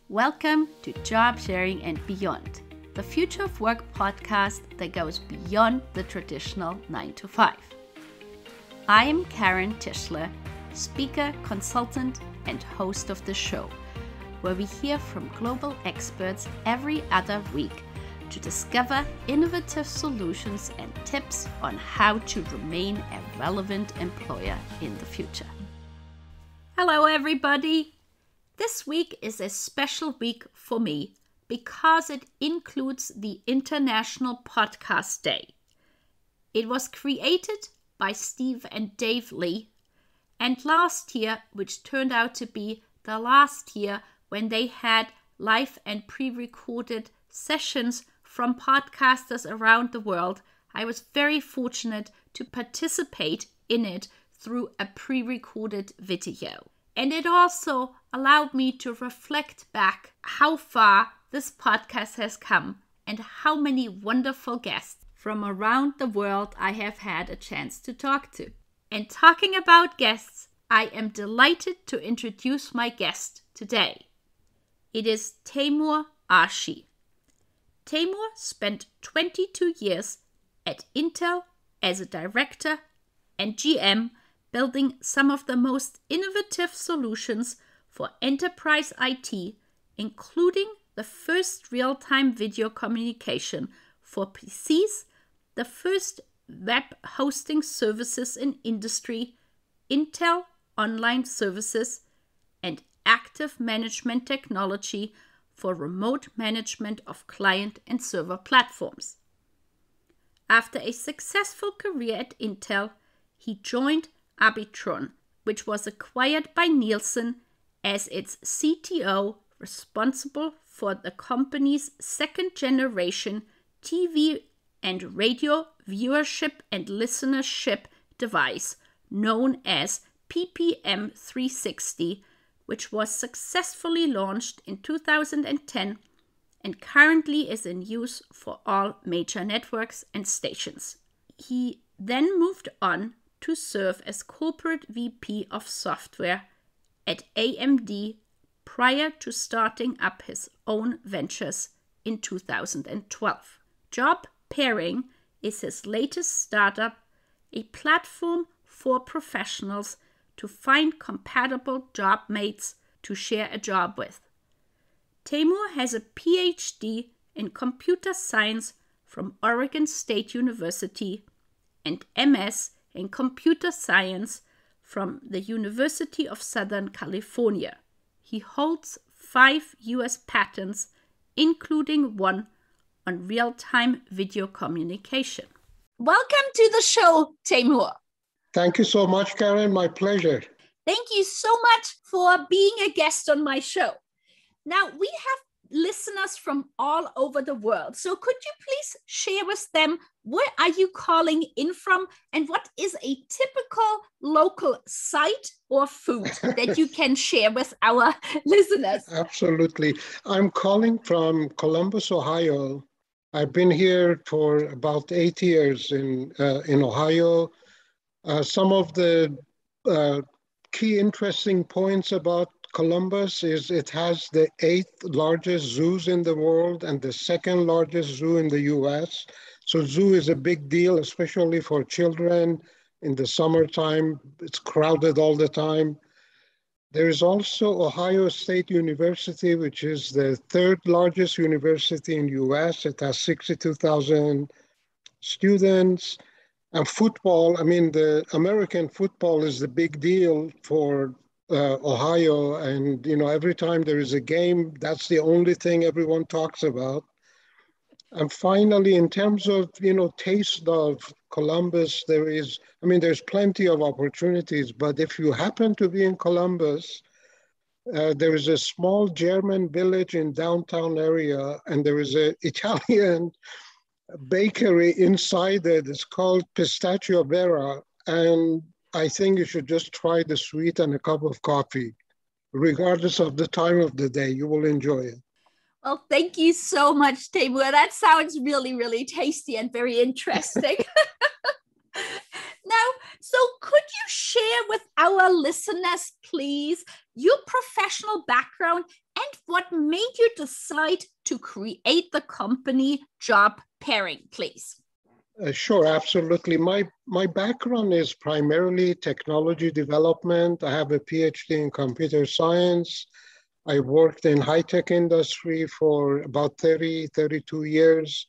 Welcome to Job Sharing and Beyond, the Future of Work podcast that goes beyond the traditional 9 to 5. I am Karen Tischler, speaker, consultant, and host of the show, where we hear from global experts every other week to discover innovative solutions and tips on how to remain a relevant employer in the future. Hello, everybody. This week is a special week for me because it includes the International Podcast Day. It was created by Steve and Dave Lee, and last year, which turned out to be the last year when they had live and pre-recorded sessions from podcasters around the world, I was very fortunate to participate in it through a pre-recorded video. And it also allowed me to reflect back how far this podcast has come and how many wonderful guests from around the world I have had a chance to talk to. And talking about guests, I am delighted to introduce my guest today. It is Taymoor Arshi. Taymoor spent 22 years at Intel as a director and GM, building some of the most innovative solutions for enterprise IT, including the first real-time video communication for PCs, the first web hosting services in industry, Intel Online Services, and active management technology for remote management of client and server platforms. After a successful career at Intel, he joined Arbitron, which was acquired by Nielsen as its CTO, responsible for the company's second-generation TV and radio viewership and listenership device known as PPM 360, which was successfully launched in 2010 and currently is in use for all major networks and stations. He then moved on to serve as Corporate VP of Software at AMD prior to starting up his own ventures in 2012. Job Pairing is his latest startup, a platform for professionals to find compatible job mates to share a job with. Taymoor has a PhD in computer science from Oregon State University and MS in computer science from the University of Southern California. He holds 5 US patents, including one on real-time video communication. Welcome to the show, Taymoor. Thank you so much, Karen. My pleasure. Thank you so much for being a guest on my show. Now, we have listeners from all over the world. So could you please share with them where are you calling in from and what is a typical local site or food that you can share with our listeners? Absolutely. I'm calling from Columbus, Ohio. I've been here for about 8 years in Ohio. Some of the key interesting points about Columbus is it has the 8th largest zoos in the world and the 2nd largest zoo in the US. So zoo is a big deal, especially for children in the summertime. It's crowded all the time. There is also Ohio State University, which is the 3rd largest university in US. It has 62,000 students. And football, I mean, the American football is the big deal for Ohio. And, every time there is a game, that's the only thing everyone talks about. And finally, in terms of, taste of Columbus, there's plenty of opportunities. But if you happen to be in Columbus, there is a small German village in downtown area, and there is an Italian bakery inside it. It's called Pistachio Vera, and I think you should just try the sweet and a cup of coffee. Regardless of the time of the day, you will enjoy it. Well, thank you so much, Taymoor. That sounds really, really tasty and very interesting. Now, so could you share with our listeners, please, your professional background and and what made you decide to create the company Job Pairing, please? Sure, absolutely. My background is primarily technology development. I have a PhD in computer science. I worked in high-tech industry for about 32 years,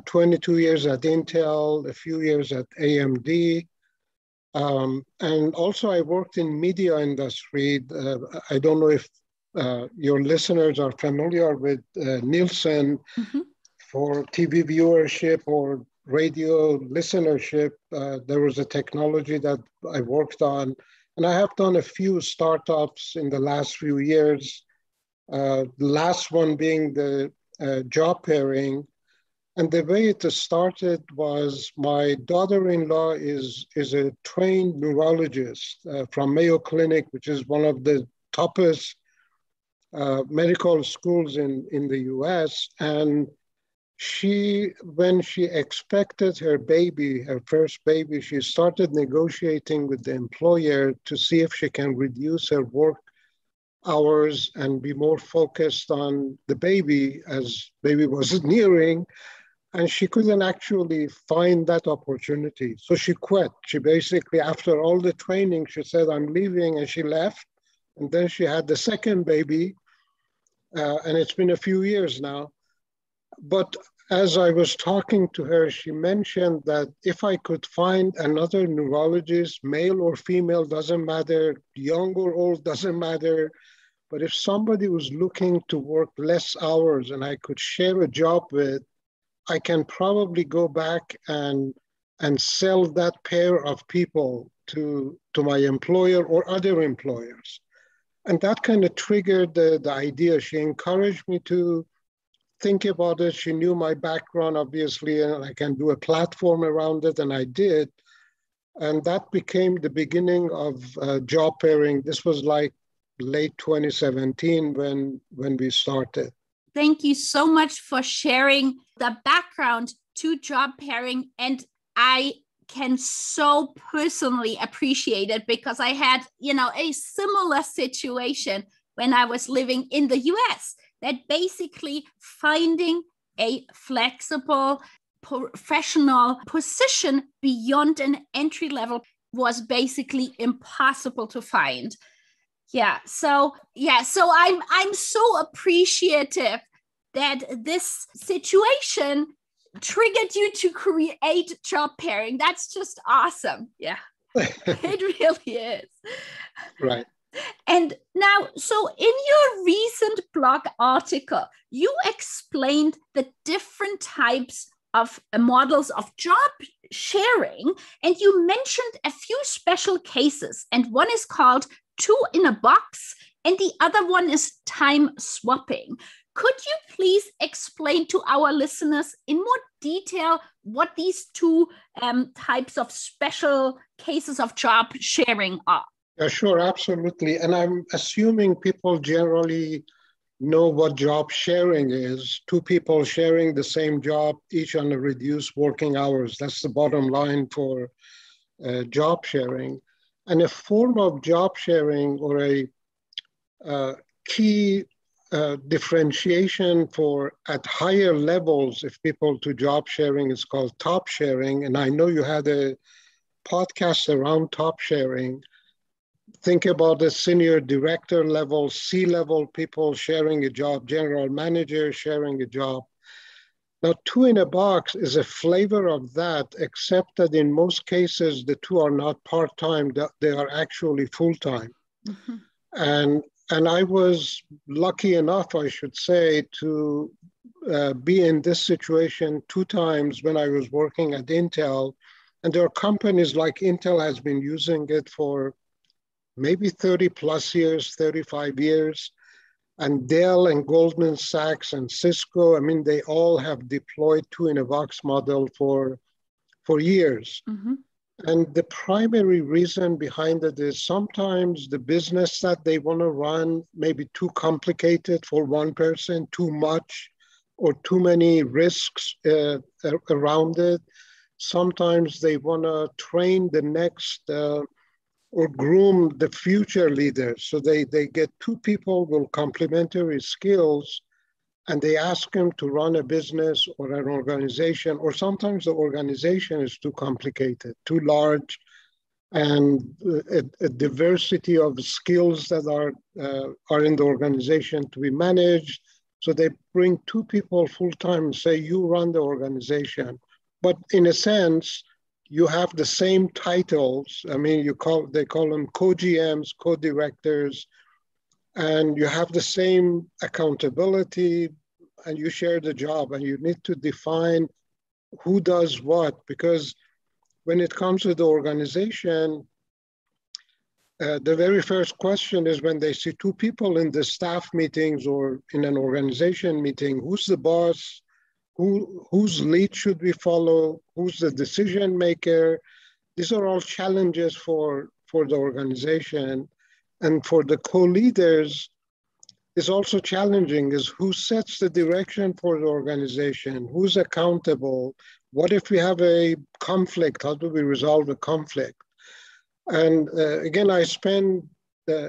22 years at Intel, a few years at AMD. And also I worked in media industry. I don't know if your listeners are familiar with Nielsen for TV viewership or radio listenership. There was a technology that I worked on, and I have done a few startups in the last few years. The last one being the job pairing. And the way it started was my daughter-in-law is a trained neurologist from Mayo Clinic, which is one of the toughest medical schools in the US. And when she expected her baby, her first baby, she started negotiating with the employer to see if she can reduce her work hours and be more focused on the baby as baby was nearing. And she couldn't actually find that opportunity. So she quit. She basically, after all the training, she said, I'm leaving, and she left. And then she had the second baby, and it's been a few years now. But as I was talking to her, she mentioned that if I could find another neurologist, male or female, doesn't matter, young or old, doesn't matter, but if somebody was looking to work less hours and I could share a job with, I can probably go back and sell that pair of people to my employer or other employers. And that kind of triggered the idea. She encouraged me to think about it. She knew my background, obviously, and I can do a platform around it, and I did. And that became the beginning of job pairing. This was like late 2017 when we started. Thank you so much for sharing the background to job pairing. And I can so personally appreciate it because I had, a similar situation when I was living in the US, that basically finding a flexible professional position beyond an entry level was basically impossible to find. So I'm so appreciative that this situation triggered you to create job pairing. That's just awesome. Yeah, it really is. Right. And now, so in your recent blog article, you explained the different types of models of job sharing, and you mentioned a few special cases, and one is called two in a box, and the other one is time swapping. Could you please explain to our listeners in more detail what these two types of special cases of job sharing are? Yeah, sure, absolutely. And I'm assuming people generally know what job sharing is. Two people sharing the same job, each on a reduced working hours. That's the bottom line for job sharing. And a form of job sharing or a key differentiation for at higher levels, if people to job sharing, is called top sharing. And I know you had a podcast around top sharing. Think about the senior director level, C-level people sharing a job, general manager sharing a job. Now, two in a box is a flavor of that, except that in most cases, the two are not part-time, they are actually full-time. Mm-hmm. And I was lucky enough, I should say, to be in this situation two times when I was working at Intel. And there are companies like Intel has been using it for maybe 30 plus years, 35 years. And Dell and Goldman Sachs and Cisco, I mean, they all have deployed two in a box model for years. Mm-hmm. And the primary reason behind it is sometimes the business that they want to run may be too complicated for one person, too much or too many risks around it. Sometimes they want to train the next or groom the future leaders. So they get two people with complementary skills, and they ask them to run a business or an organization, or sometimes the organization is too complicated, too large, and a diversity of skills that are in the organization to be managed. So they bring two people full-time and say, you run the organization. But in a sense, you have the same titles. I mean, they call them co-GMs, co-directors, and you have the same accountability, and you share the job, and you need to define who does what, because when it comes to the organization, the very first question is when they see two people in the staff meetings or in an organization meeting, who's the boss, whose lead should we follow, who's the decision maker? These are all challenges for the organization. And for the co-leaders, it's also challenging is who sets the direction for the organization, who's accountable, what if we have a conflict, how do we resolve a conflict? And again, I spent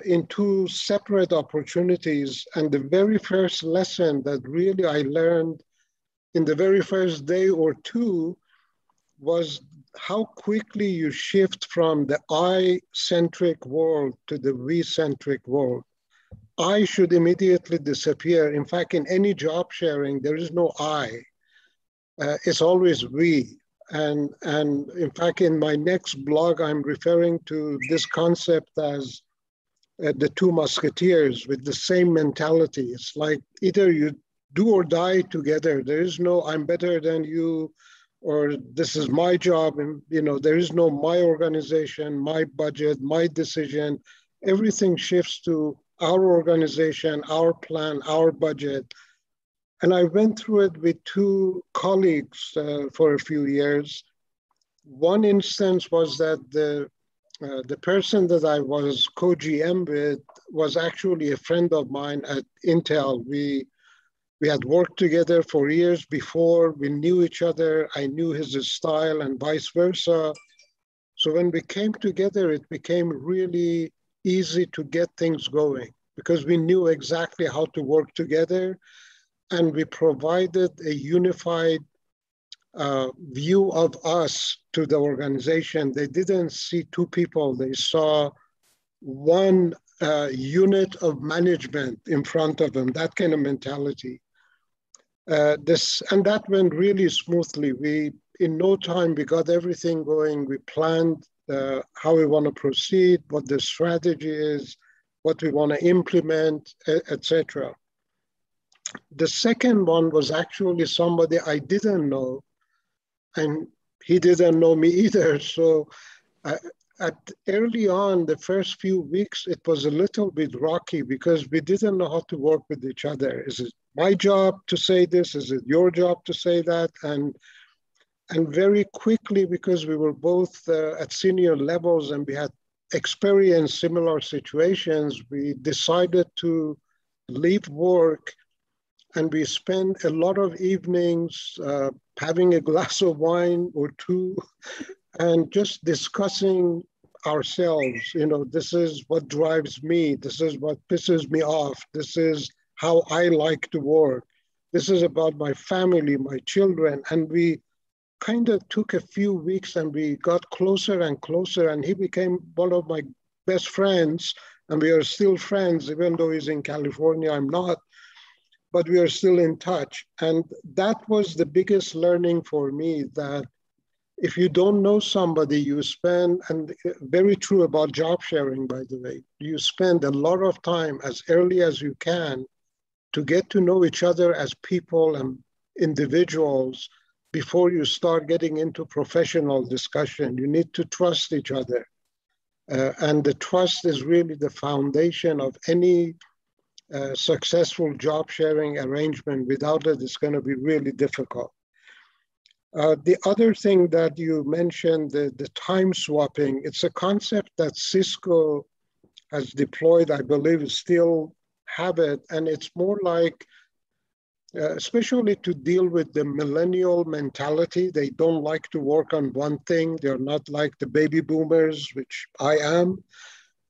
in two separate opportunities, and the very first lesson that really I learned in the very first day or two was how quickly you shift from the I-centric world to the we-centric world. I should immediately disappear. In fact, in any job sharing, there is no I. It's always we. And in fact, in my next blog, I'm referring to this concept as the two musketeers with the same mentality. It's like either you do or die together. There is no I'm better than you, or this is my job. And there is no my organization, my budget, my decision. Everything shifts to our organization, our plan, our budget. And I went through it with two colleagues for a few years. One instance was that the person that I was co-GM with was actually a friend of mine at Intel. We had worked together for years before. We knew each other. I knew his style and vice versa. So when we came together, it became really easy to get things going because we knew exactly how to work together. And we provided a unified view of us to the organization. They didn't see two people. They saw one unit of management in front of them, that kind of mentality. And that went really smoothly. In no time, we got everything going. We planned how we want to proceed, what the strategy is, what we want to implement, etc. The second one was actually somebody I didn't know, and he didn't know me either. So early on, the first few weeks, it was a little bit rocky because we didn't know how to work with each other. Is it my job to say this? Is it your job to say that? And very quickly, because we were both at senior levels and we had experienced similar situations, we decided to leave work. And we spent a lot of evenings having a glass of wine or two and just discussing ourselves. This is what drives me. This is what pisses me off. This is how I like to work. This is about my family, my children. And we kind of took a few weeks and we got closer and closer. And he became one of my best friends. And we are still friends, even though he's in California, I'm not. But we are still in touch. And that was the biggest learning for me, that if you don't know somebody, you spend, and very true about job sharing, by the way, you spend a lot of time as early as you can to get to know each other as people and individuals before you start getting into professional discussion. You need to trust each other. And the trust is really the foundation of any successful job sharing arrangement. Without it, it's going to be really difficult. The other thing that you mentioned, the time swapping, it's a concept that Cisco has deployed, I believe, still have it. And it's more like especially to deal with the millennial mentality. They don't like to work on one thing. They're not like the baby boomers, which I am.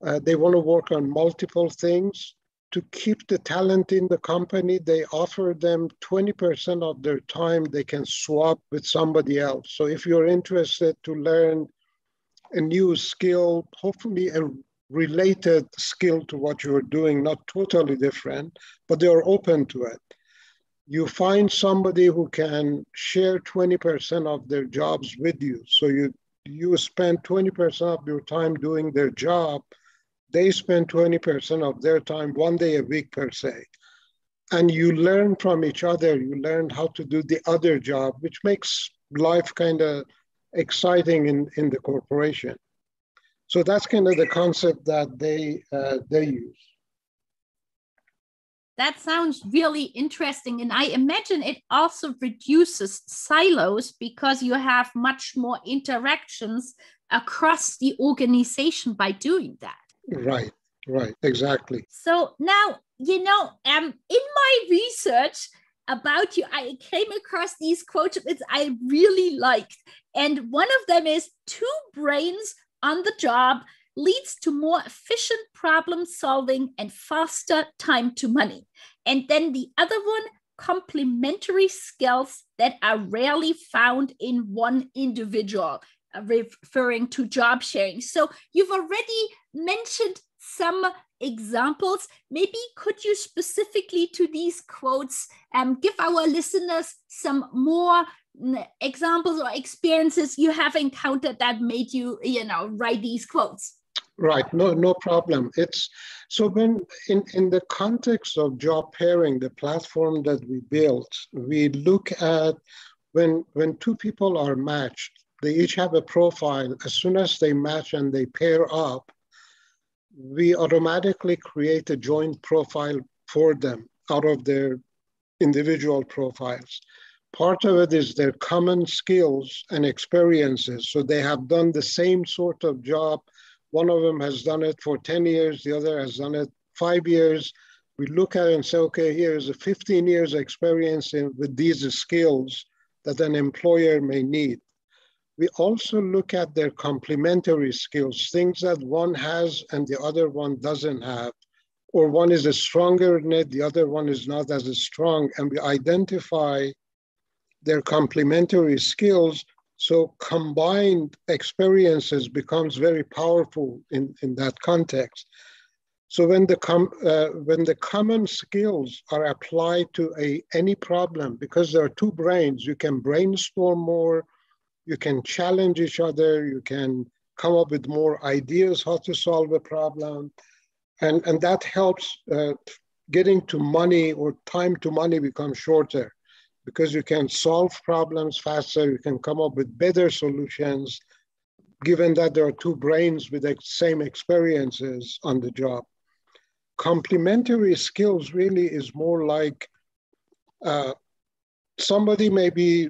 They want to work on multiple things. To keep the talent in the company, they offer them 20% of their time they can swap with somebody else. So if you're interested to learn a new skill, hopefully a related skill to what you're doing, not totally different, but they're open to it. You find somebody who can share 20% of their jobs with you. So you spend 20% of your time doing their job. They spend 20% of their time, 1 day a week per se. And you learn from each other. You learn how to do the other job, which makes life kind of exciting in the corporation. So that's kind of the concept that they use. That sounds really interesting. And I imagine it also reduces silos because you have much more interactions across the organization by doing that. Right, exactly. So now, in my research about you, I came across these quotes that I really liked. And one of them is 2 brains on the job leads to more efficient problem solving and faster time to money. And then the other one, complementary skills that are rarely found in one individual, referring to job sharing. So you've already mentioned some examples. Maybe could you specifically to these quotes give our listeners some more examples or experiences you have encountered that made you, write these quotes? Right, no problem. It's so when in the context of job pairing, the platform that we built, we look at when 2 people are matched, they each have a profile. As soon as they match and they pair up, we automatically create a joint profile for them out of their individual profiles. Part of it is their common skills and experiences. So they have done the same sort of job. One of them has done it for 10 years, the other has done it 5 years. We look at it and say, okay, here's a 15 years experience with these skills that an employer may need. We also look at their complementary skills, things that one has and the other one doesn't have, or one is stronger in it, the other one is not as strong, and we identify their complementary skills. So combined experiences becomes very powerful in that context. So when the common skills are applied to any problem, because there are 2 brains, you can brainstorm more, you can challenge each other, you can come up with more ideas how to solve a problem. And that helps getting to money, or time to money becomes shorter, because you can solve problems faster, you can come up with better solutions, given that there are 2 brains with the same experiences on the job. Complementary skills really is more like somebody may be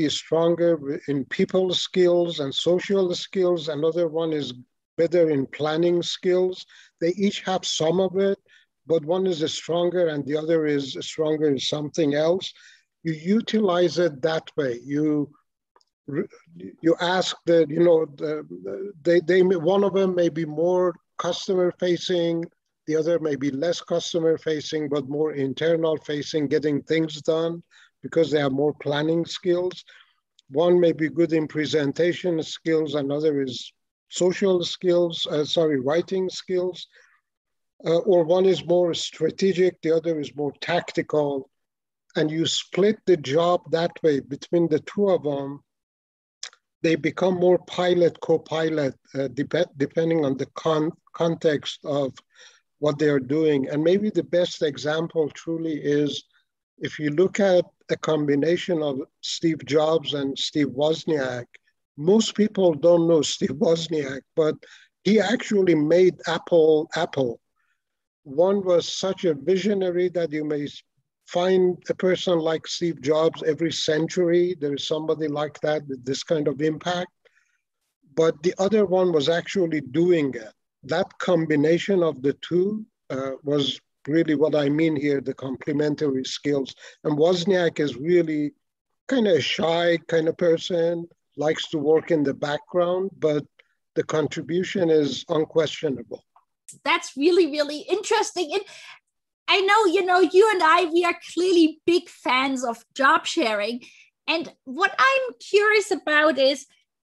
stronger in people skills and social skills. Another one is better in planning skills. They each have some of it, but one is stronger and the other is stronger in something else. You utilize it that way. You ask that, one of them may be more customer facing, the other may be less customer facing, but more internal facing, getting things done because they have more planning skills. One may be good in presentation skills, another is social skills, writing skills. Or one is more strategic, the other is more tactical. And you split the job that way between the 2 of them, they become more pilot, co-pilot, depending on the context of what they are doing. And maybe the best example truly is if you look at a combination of Steve Jobs and Steve Wozniak. Most people don't know Steve Wozniak, but he actually made Apple. One was such a visionary that you may find a person like Steve Jobs every century. There is somebody like that with this kind of impact. But the other one was actually doing it. That combination of the 2 was really what I mean here, the complementary skills. And Wozniak is really kind of a shy kind of person, likes to work in the background, but the contribution is unquestionable. That's really, really interesting. And I know, you and I, we are clearly big fans of job sharing. And what I'm curious about is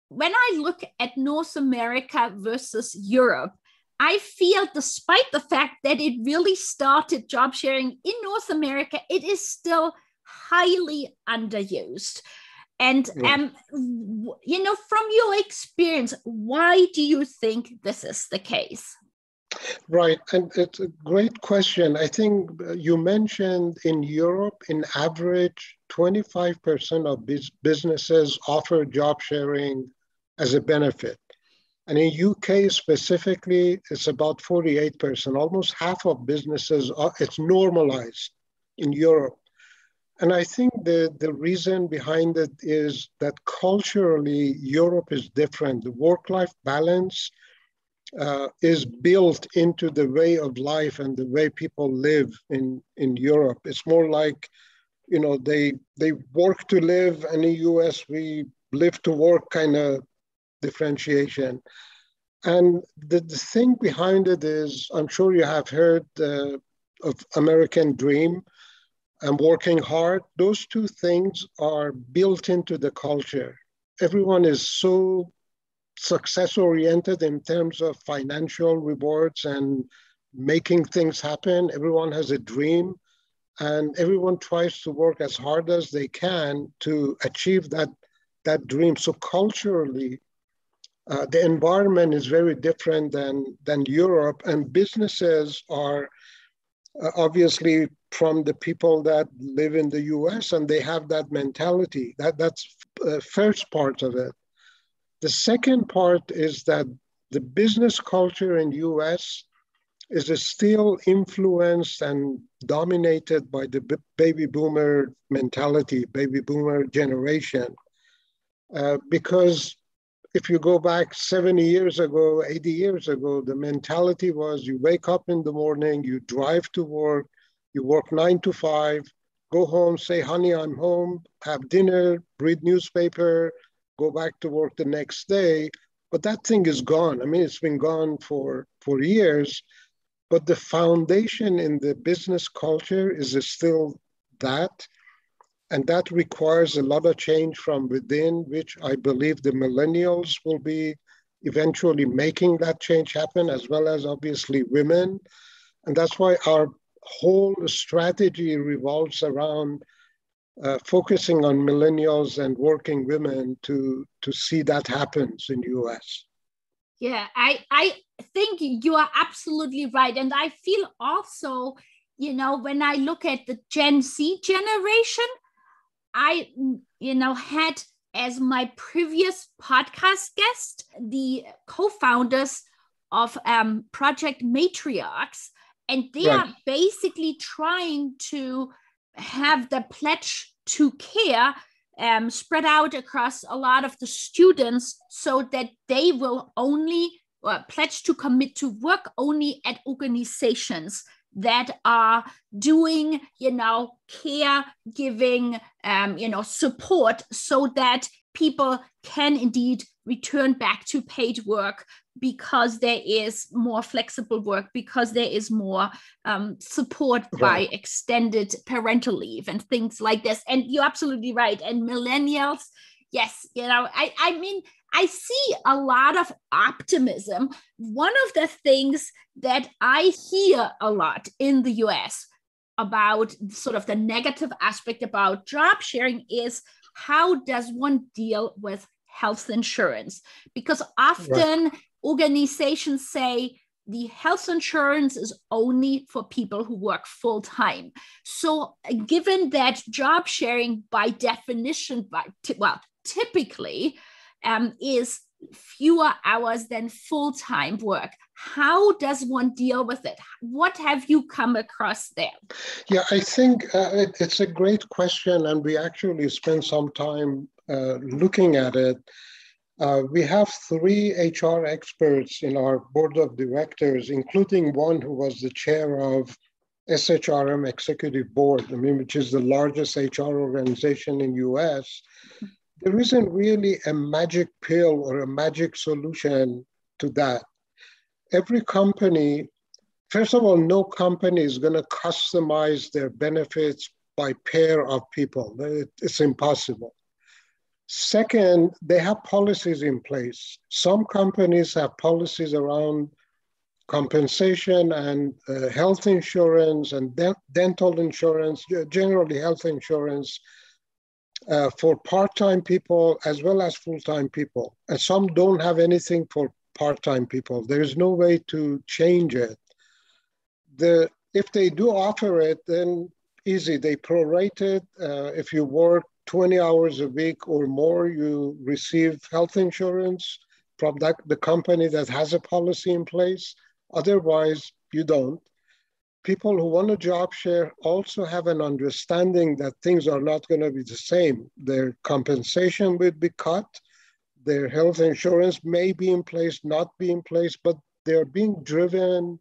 when I look at North America versus Europe, I feel despite the fact that it really started job sharing in North America, it is still highly underused. And, from your experience, why do you think this is the case? Right. And it's a great question. I think you mentioned in Europe, in average, 25% of businesses offer job sharing as a benefit. And in UK specifically, it's about 48%. Almost half of businesses, it's normalized in Europe. And I think the reason behind it is that culturally, Europe is different. The work-life balance is built into the way of life and the way people live in Europe. It's more like, they work to live, and in the US, we live to work kind of differentiation. And the thing behind it is, I'm sure you have heard of American Dream and working hard. Those two things are built into the culture. Everyone is so success-oriented in terms of financial rewards and making things happen. Everyone has a dream, and everyone tries to work as hard as they can to achieve that dream. So culturally, the environment is very different than Europe, and businesses are obviously from the people that live in the US, and they have that mentality. That's the first part of it. The second part is that the business culture in US is still influenced and dominated by the baby boomer mentality, baby boomer generation. Because if you go back 70 years ago, 80 years ago, the mentality was you wake up in the morning, you drive to work, you work 9 to 5, go home, say, honey, I'm home, have dinner, read newspaper, go back to work the next day. But that thing is gone. I mean, it's been gone for years, but the foundation in the business culture is still that. And that requires a lot of change from within, which I believe the millennials will be eventually making that change happen, as well as obviously women. And that's why our whole strategy revolves around focusing on millennials and working women to see that happens in the US. Yeah, I think you are absolutely right. And I feel also, when I look at the Gen Z generation, I, had as my previous podcast guest, the co-founders of Project Matriarchs, and they are basically trying to have the pledge to care spread out across a lot of the students so that they will only pledge to commit to work only at organizations that are doing, caregiving, support so that people can indeed return back to paid work because there is more flexible work, because there is more support by extended parental leave and things like this. And you're absolutely right. And millennials, yes, I mean, I see a lot of optimism. One of the things that I hear a lot in the US about sort of the negative aspect about job sharing is how does one deal with health insurance? Because often organizations say the health insurance is only for people who work full time. So given that job sharing by definition, typically is fewer hours than full-time work, how does one deal with it? What have you come across there? Yeah, I think it's a great question, and we actually spent some time looking at it. We have 3 HR experts in our board of directors, including one who was the chair of SHRM Executive Board, which is the largest HR organization in US, there isn't really a magic pill or a magic solution to that. Every company, first of all, no company is going to customize their benefits by pair of people. It's impossible. Second, they have policies in place. Some companies have policies around compensation and health insurance and dental insurance, generally health insurance for part-time people as well as full-time people. And some don't have anything for part-time people. There is no way to change it. If they do offer it, then easy, they prorate it. If you work 20 hours a week or more, you receive health insurance from the company that has a policy in place. Otherwise, you don't. People who want a job share also have an understanding that things are not going to be the same. Their compensation will be cut. Their health insurance may be in place, not be in place, but they're being driven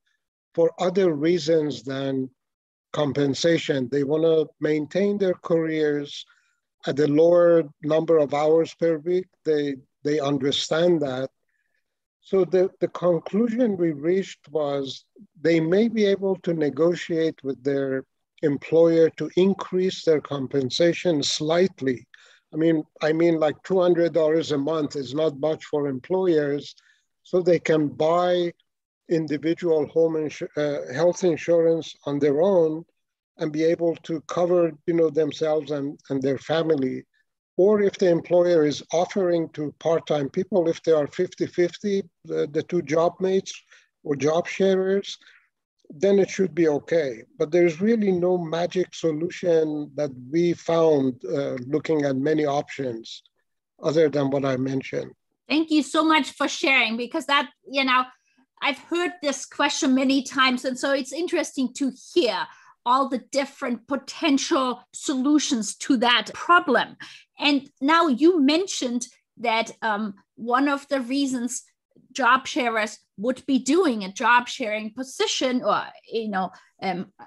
for other reasons than compensation. They want to maintain their careers at a lower number of hours per week. They understand that. So the conclusion we reached was they may be able to negotiate with their employer to increase their compensation slightly. I mean like $200 a month is not much for employers, so they can buy individual health insurance on their own and be able to cover themselves and their family. Or if the employer is offering to part-time people, if they are 50-50, the two job mates or job sharers, then it should be okay. But there's really no magic solution that we found looking at many options other than what I mentioned. Thank you so much for sharing, because that, I've heard this question many times. And so it's interesting to hear all the different potential solutions to that problem. And now you mentioned that one of the reasons job sharers would be doing a job sharing position or,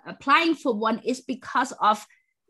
applying for one is because of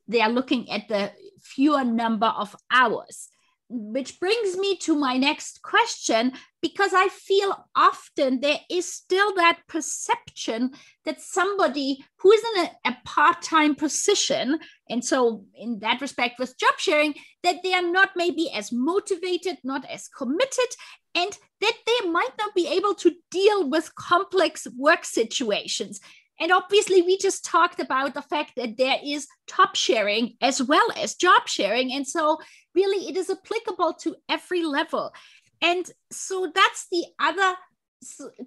they are looking at the fewer number of hours. Which brings me to my next question, because I feel often there is still that perception that somebody who is in a part-time position, and so in that respect with job sharing, that they are not maybe as motivated, not as committed, and that they might not be able to deal with complex work situations. And obviously, we just talked about the fact that there is top sharing as well as job sharing. And so really, it is applicable to every level. And so that's the other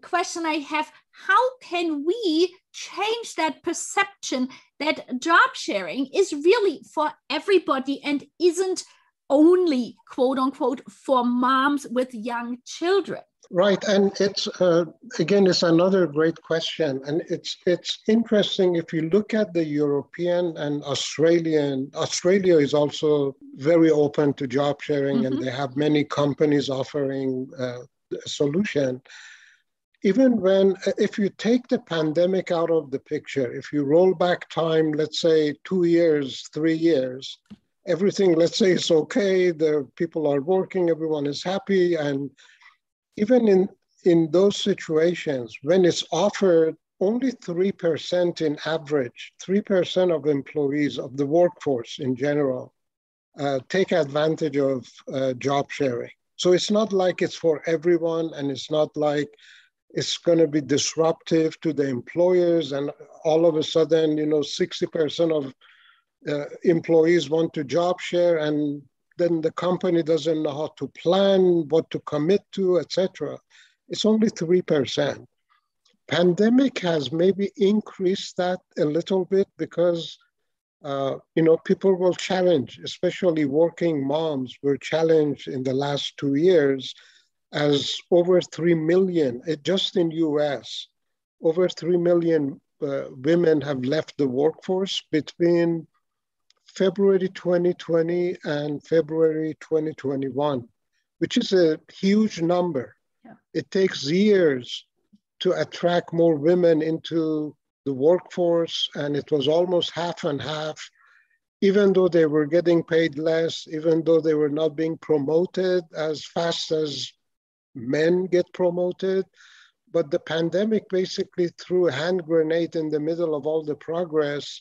question I have. How can we change that perception that job sharing is really for everybody and isn't only, quote unquote, for moms with young children? Right, and it's again, it's another great question, and it's interesting if you look at the European and Australian. Australia is also very open to job sharing, and they have many companies offering a solution. Even if you take the pandemic out of the picture, if you roll back time, let's say 2 years, 3 years, everything, let's say, is okay. The people are working, everyone is happy, and even in those situations, when it's offered, only 3% in average, 3% of employees of the workforce in general take advantage of job sharing. So it's not like it's for everyone, and it's not like it's going to be disruptive to the employers, and all of a sudden, 60% of employees want to job share, and then the company doesn't know how to plan, what to commit to, etc. It's only 3%. Pandemic has maybe increased that a little bit because, people will challenge, especially working moms were challenged in the last 2 years as over 3 million, just in US, over 3 million women have left the workforce between February 2020 and February 2021, which is a huge number. Yeah. It takes years to attract more women into the workforce, and it was almost half and half, even though they were getting paid less, even though they were not being promoted as fast as men get promoted. But the pandemic basically threw a hand grenade in the middle of all the progress,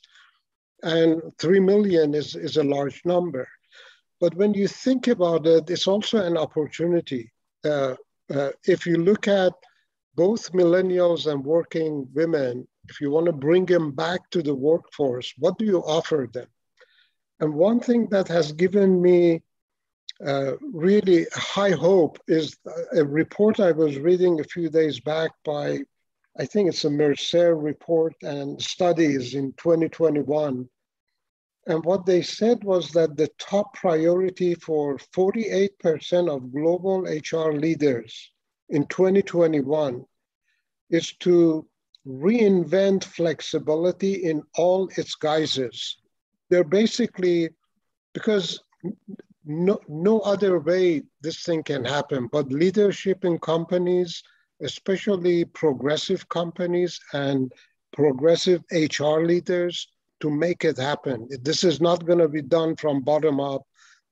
and 3 million is a large number. But when you think about it, it's also an opportunity. If you look at both millennials and working women, if you want to bring them back to the workforce, what do you offer them? And one thing that has given me really high hope is a report I was reading a few days back by, I think it's a Mercer report and studies in 2021. And what they said was that the top priority for 48% of global HR leaders in 2021 is to reinvent flexibility in all its guises. They're basically, because no other way this thing can happen, but leadership in companies, especially progressive companies and progressive HR leaders, to make it happen. This is not going to be done from bottom up.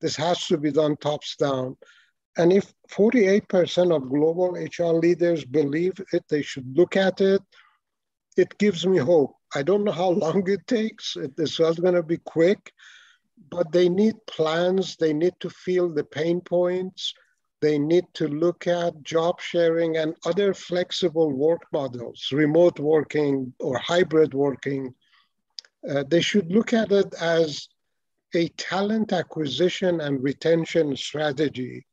This has to be done tops down. And if 48% of global HR leaders believe it, they should look at it. It gives me hope. I don't know how long it takes. It's not going to be quick, but they need plans. They need to feel the pain points. They need to look at job sharing and other flexible work models, remote working or hybrid working. They should look at it as a talent acquisition and retention strategy.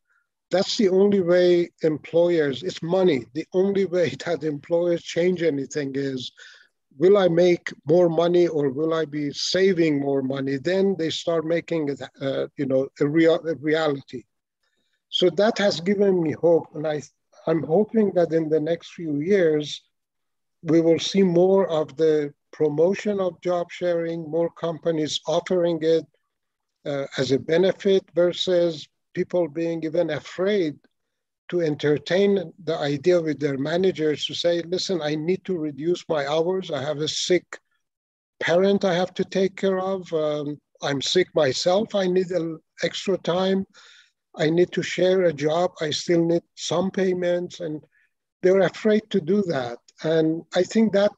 That's the only way employers, it's money. The only way that employers change anything is, will I make more money or will I be saving more money? Then they start making it, a reality. So that has given me hope. And I'm hoping that in the next few years, we will see more of the promotion of job sharing, more companies offering it as a benefit versus people being even afraid to entertain the idea with their managers to say, listen, I need to reduce my hours. I have a sick parent I have to take care of. I'm sick myself. I need extra time. I need to share a job. I still need some payments. And they're afraid to do that. And I think that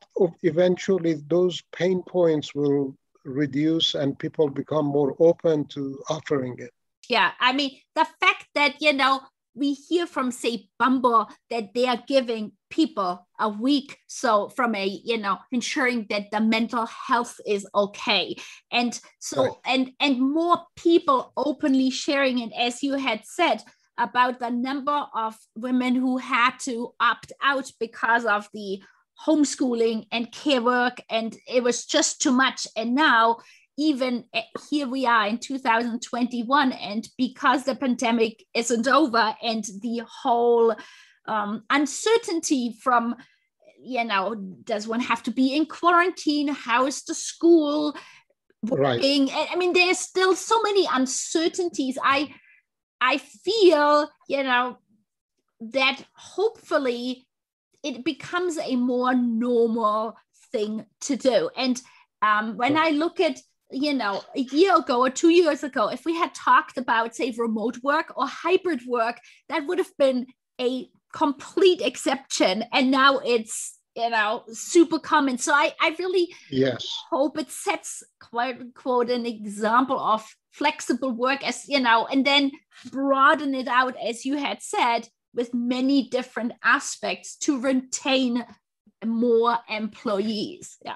eventually those pain points will reduce and people become more open to offering it. Yeah, I mean, the fact that, we hear from, say, Bumble that they are giving people a week. So from ensuring that the mental health is okay. And so, right. and more people openly sharing it, as you had said, about the number of women who had to opt out because of the homeschooling and care work, and it was just too much. And now, even here we are in 2021, and because the pandemic isn't over and the whole uncertainty from, does one have to be in quarantine? How is the school working? Right. I mean, there's still so many uncertainties. I feel, that hopefully it becomes a more normal thing to do. And when I look at, a year ago or 2 years ago, if we had talked about, say, remote work or hybrid work, that would have been a complete exception. And now it's, super common. So I really hope it sets, quote unquote, an example of flexible work as, and then broaden it out, as you had said, with many different aspects to retain more employees. Yeah.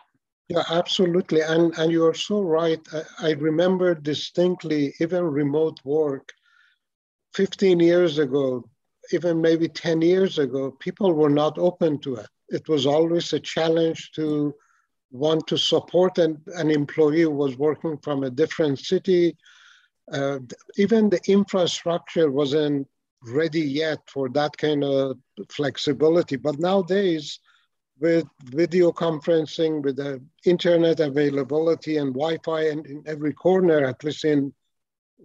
Yeah, absolutely. And you're so right. I remember distinctly, even remote work 15 years ago, even maybe 10 years ago, people were not open to it. It was always a challenge to want to support an employee who was working from a different city. Even the infrastructure wasn't ready yet for that kind of flexibility. But nowadays, with video conferencing, with the internet availability and Wi-Fi in every corner, at least in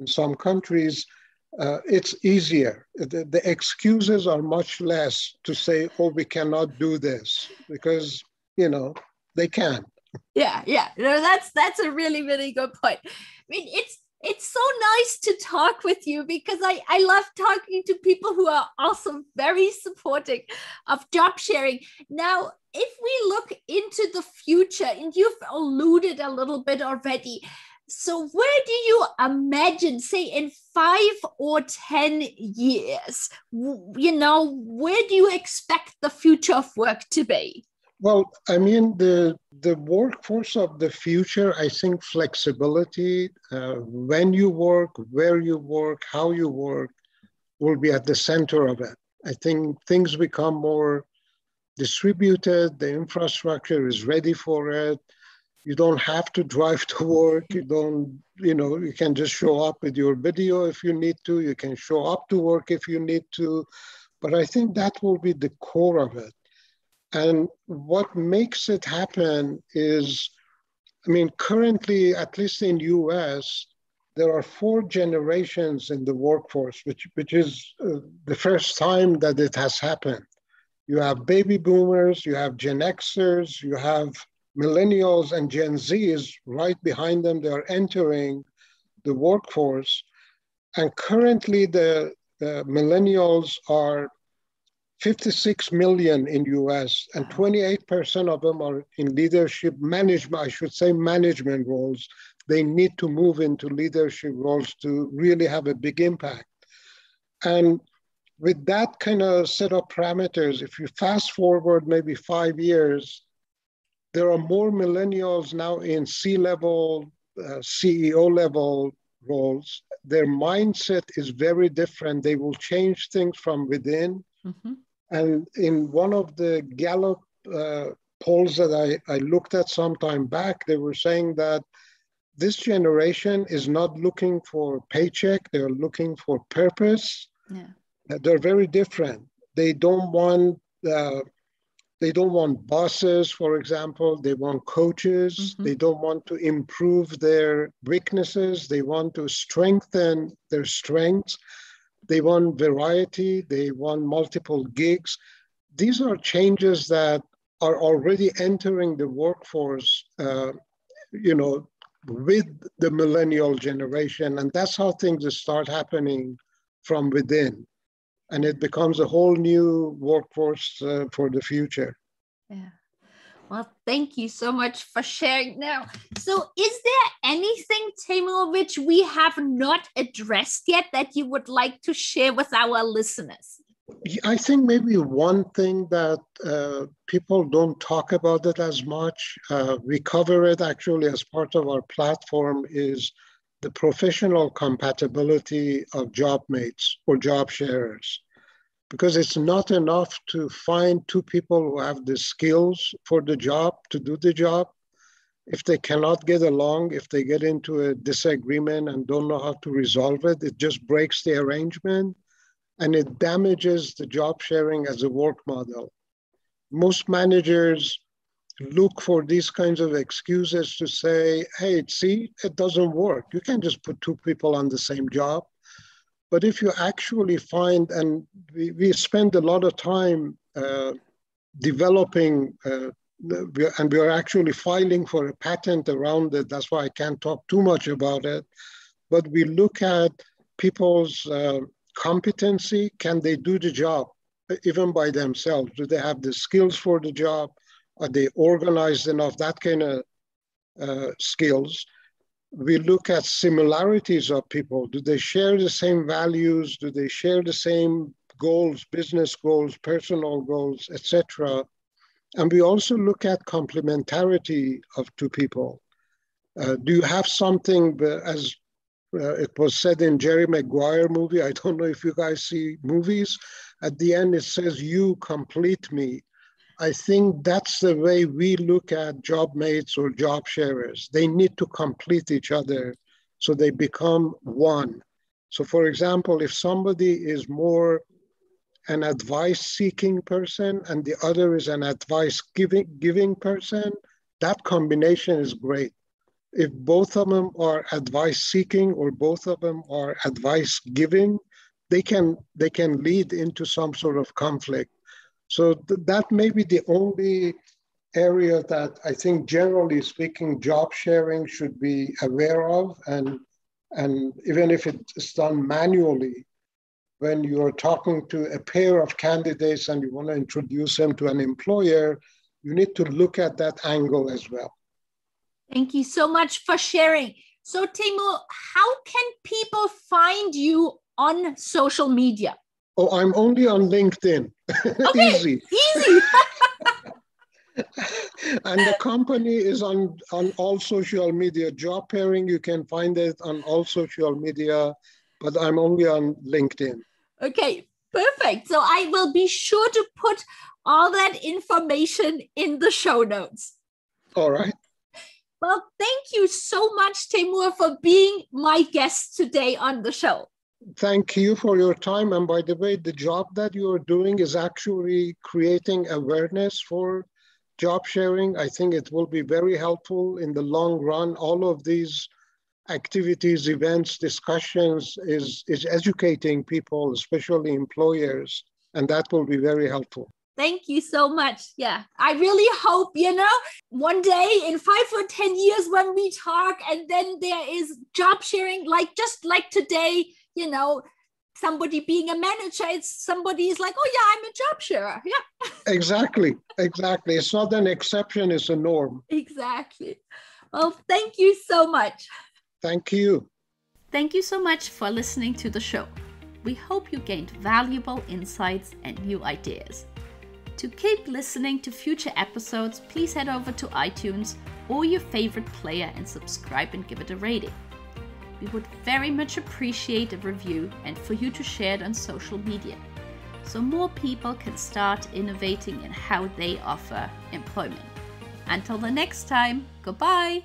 some countries, it's easier. The excuses are much less to say, oh, we cannot do this, because, They can. Yeah. No, that's a really, really good point. I mean, it's so nice to talk with you because I love talking to people who are also very supporting of job sharing. Now, if we look into the future, and you've alluded a little bit already, so where do you imagine, say, in 5 or 10 years, where do you expect the future of work to be? Well, I mean, the workforce of the future, I think flexibility, when you work, where you work, how you work, will be at the center of it. I think things become more distributed, the infrastructure is ready for it. You don't have to drive to work. You can just show up with your video if you need to. You can show up to work if you need to. But I think that will be the core of it. And what makes it happen is, I mean, currently, at least in US, there are 4 generations in the workforce, which is the first time that it has happened. You have baby boomers, you have Gen Xers, you have millennials, and Gen Zs right behind them. They are entering the workforce. And currently, the millennials are 56 million in US, and 28% of them are in management roles. They need to move into leadership roles to really have a big impact. And with that kind of set of parameters, if you fast forward maybe 5 years, there are more millennials now in C-level, CEO level roles. Their mindset is very different. They will change things from within. Mm-hmm. And in one of the Gallup polls that I looked at some time back, they were saying that this generation is not looking for paycheck. They're looking for purpose. Yeah. They're very different. They don't want bosses, for example. They want coaches. Mm-hmm. They don't want to improve their weaknesses. They want to strengthen their strengths. They want variety. They want multiple gigs. These are changes that are already entering the workforce, with the millennial generation. And that's how things start happening from within. And it becomes a whole new workforce for the future. Yeah. Well, thank you so much for sharing now. So is there anything, Taymoor, which we have not addressed yet that you would like to share with our listeners? I think maybe one thing that people don't talk about it as much, we cover it actually as part of our platform, is the professional compatibility of job mates or job sharers. Because it's not enough to find 2 people who have the skills for the job to do the job. If they cannot get along, if they get into a disagreement and don't know how to resolve it, it just breaks the arrangement and it damages the job sharing as a work model. Most managers look for these kinds of excuses to say, hey, see, it doesn't work. You can't just put 2 people on the same job. But if you actually find, and we spend a lot of time developing, and we are actually filing for a patent around it. That's why I can't talk too much about it. But we look at people's competency. Can they do the job even by themselves? Do they have the skills for the job? Are they organized enough? That kind of skills. We look at similarities of people. Do they share the same values? Do they share the same goals, business goals, personal goals, etc.? And we also look at complementarity of 2 people. Do you have something, as it was said in Jerry Maguire movie, I don't know if you guys see movies, at the end it says, you complete me. I think that's the way we look at job mates or job sharers. They need to complete each other so they become one. So for example, if somebody is more an advice-seeking person and the other is an advice-giving person, that combination is great. If both of them are advice-seeking or both of them are advice-giving, they can lead into some sort of conflict. So that may be the only area that I think, generally speaking, job sharing should be aware of. And even if it's done manually, when you're talking to a pair of candidates and you want to introduce them to an employer, you need to look at that angle as well. Thank you so much for sharing. So, Taymoor, how can people find you on social media? Oh, I'm only on LinkedIn. Okay, Easy. And the company is on all social media. Job pairing, you can find it on all social media, but I'm only on LinkedIn. Okay, perfect. So I will be sure to put all that information in the show notes. All right. Well, thank you so much, Taymoor, for being my guest today on the show. Thank you for your time. And by the way, the job that you're doing is actually creating awareness for job sharing. I think it will be very helpful in the long run. All of these activities, events, discussions is educating people, especially employers, and that will be very helpful. Thank you so much. Yeah, I really hope, one day in 5 or 10 years when we talk and then there is job sharing, just like today, somebody being a manager, somebody is like, oh yeah, I'm a job sharer. Yeah. Exactly. It's not an exception, it's a norm. Exactly. Well, thank you so much. Thank you. Thank you so much for listening to the show. We hope you gained valuable insights and new ideas. To keep listening to future episodes, please head over to iTunes or your favorite player and subscribe and give it a rating. We would very much appreciate a review and for you to share it on social media, so more people can start innovating in how they offer employment. Until the next time, goodbye!